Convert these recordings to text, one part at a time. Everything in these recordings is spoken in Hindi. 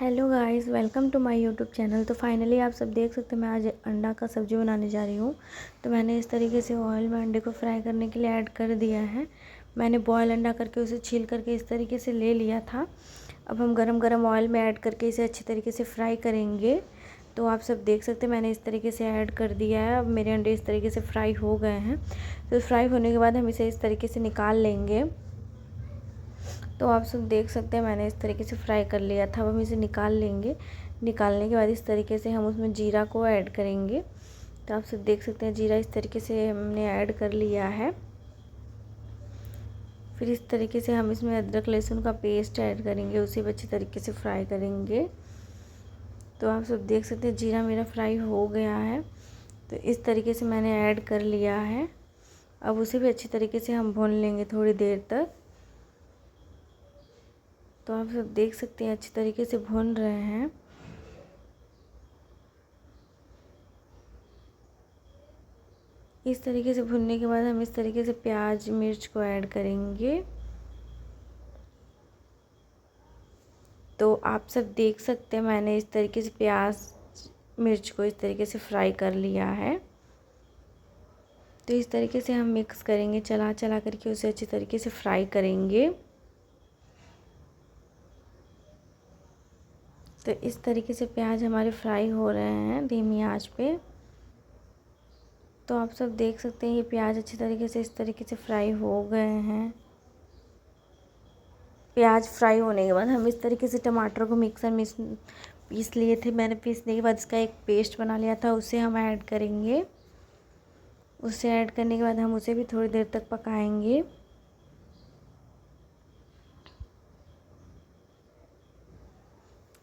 Hello guys, welcome to my YouTube channel. तो फाइनली आप सब देख सकते हैं मैं आज अंडा का सब्ज़ी बनाने जा रही हूँ। तो मैंने इस तरीके से ऑयल में अंडे को फ्राई करने के लिए ऐड कर दिया है। मैंने बॉयल अंडा करके उसे छील करके इस तरीके से ले लिया था। अब हम गरम गरम ऑयल में ऐड करके इसे अच्छी तरीके से फ्राई करेंगे। तो आप सब देख सकते हैं मैंने इस तरीके से ऐड कर दिया है। अब मेरे अंडे इस तरीके से फ्राई हो गए हैं। तो फ्राई होने के बाद हम इसे इस तरीके से निकाल लेंगे। तो आप सब देख सकते हैं मैंने इस तरीके से फ्राई कर लिया था। अब हम इसे निकाल लेंगे। निकालने के बाद इस तरीके से हम उसमें जीरा को ऐड करेंगे। तो आप सब देख सकते हैं जीरा इस तरीके से हमने ऐड कर लिया है। फिर इस तरीके से हम इसमें अदरक लहसुन का पेस्ट ऐड करेंगे, उसे भी अच्छी तरीके से फ्राई करेंगे। तो आप सब देख सकते हैं जीरा मेरा फ्राई हो गया है। तो इस तरीके से मैंने ऐड कर लिया है। अब उसे भी अच्छी तरीके से हम भून लेंगे थोड़ी देर तक। तो आप सब देख सकते हैं अच्छी तरीके से भून रहे हैं। इस तरीके से भुनने के बाद हम इस तरीके से प्याज मिर्च को ऐड करेंगे। तो आप सब देख सकते हैं मैंने इस तरीके से प्याज मिर्च को इस तरीके से फ्राई कर लिया है। तो इस तरीके से हम मिक्स करेंगे, चला चला करके उसे अच्छी तरीके से फ्राई करेंगे। तो इस तरीके से प्याज हमारे फ्राई हो रहे हैं धीमी आंच पे। तो आप सब देख सकते हैं ये प्याज अच्छी तरीके से इस तरीके से फ्राई हो गए हैं। प्याज फ्राई होने के बाद हम इस तरीके से टमाटर को मिक्सर में पीस लिए थे। मैंने पीसने के बाद इसका एक पेस्ट बना लिया था, उसे हम ऐड करेंगे। उसे ऐड करने के बाद हम उसे भी थोड़ी देर तक पकाएंगे।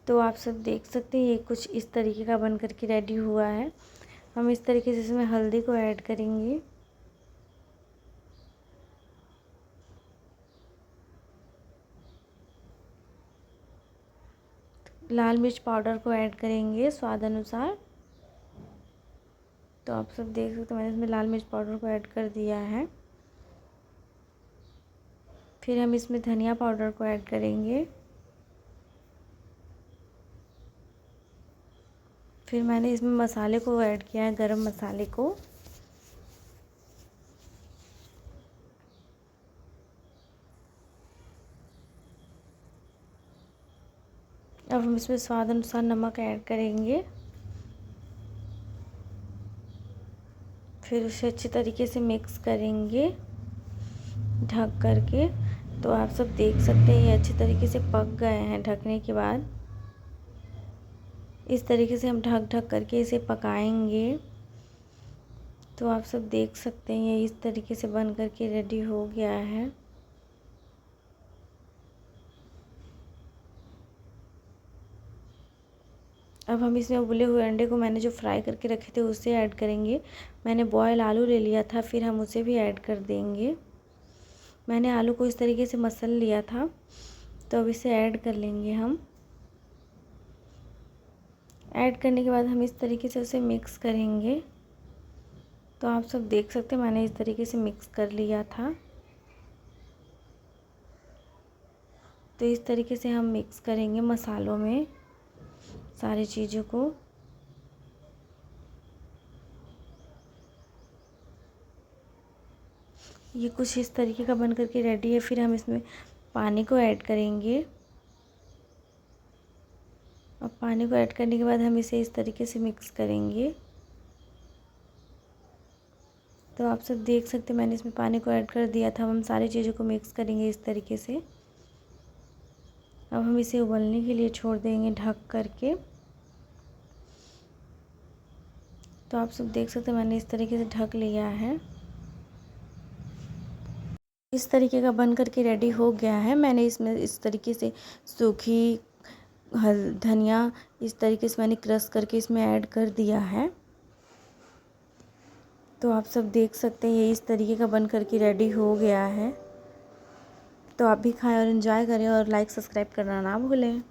तो आप सब देख सकते हैं ये कुछ इस तरीके का बन करके रेडी हुआ है। हम इस तरीके से इसमें हल्दी को ऐड करेंगे। लाल मिर्च पाउडर को ऐड करेंगे स्वाद अनुसार। तो आप सब देख सकते हैं मैंने इसमें लाल मिर्च पाउडर को ऐड कर दिया है। फिर हम इसमें धनिया पाउडर को ऐड करेंगे। फिर मैंने इसमें मसाले को ऐड किया है, गरम मसाले को। अब हम इसमें स्वाद अनुसार नमक ऐड करेंगे। फिर उसे अच्छी तरीके से मिक्स करेंगे ढक करके। तो आप सब देख सकते हैं ये अच्छी तरीके से पक गए हैं ढकने के बाद। इस तरीके से हम ढक ढक करके इसे पकाएंगे। तो आप सब देख सकते हैं ये इस तरीके से बन करके रेडी हो गया है। अब हम इसमें उबले हुए अंडे को मैंने जो फ्राई करके रखे थे उसे ऐड करेंगे। मैंने बॉयल आलू ले लिया था, फिर हम उसे भी ऐड कर देंगे। मैंने आलू को इस तरीके से मसल लिया था। तो अब इसे ऐड कर लेंगे हम। ऐड करने के बाद हम इस तरीके से उसे मिक्स करेंगे। तो आप सब देख सकते हैं मैंने इस तरीके से मिक्स कर लिया था। तो इस तरीके से हम मिक्स करेंगे मसालों में सारी चीज़ों को। ये कुछ इस तरीके का बन करके रेडी है। फिर हम इसमें पानी को ऐड करेंगे। और पानी को ऐड करने के बाद हम इसे इस तरीके से मिक्स करेंगे। तो आप सब देख सकते हैं मैंने इसमें पानी को ऐड कर दिया था। अब हम सारी चीज़ों को मिक्स करेंगे इस तरीके से। अब हम इसे उबलने के लिए छोड़ देंगे ढक करके। तो आप सब देख सकते हैं मैंने इस तरीके से ढक लिया है। इस तरीके का बन करके रेडी हो गया है। मैंने इसमें इस तरीके से सूखी धनिया इस तरीके से मैंने क्रश करके इसमें ऐड कर दिया है। तो आप सब देख सकते हैं ये इस तरीके का बन करके रेडी हो गया है। तो आप भी खाएं और एंजॉय करें और लाइक सब्सक्राइब करना ना भूलें।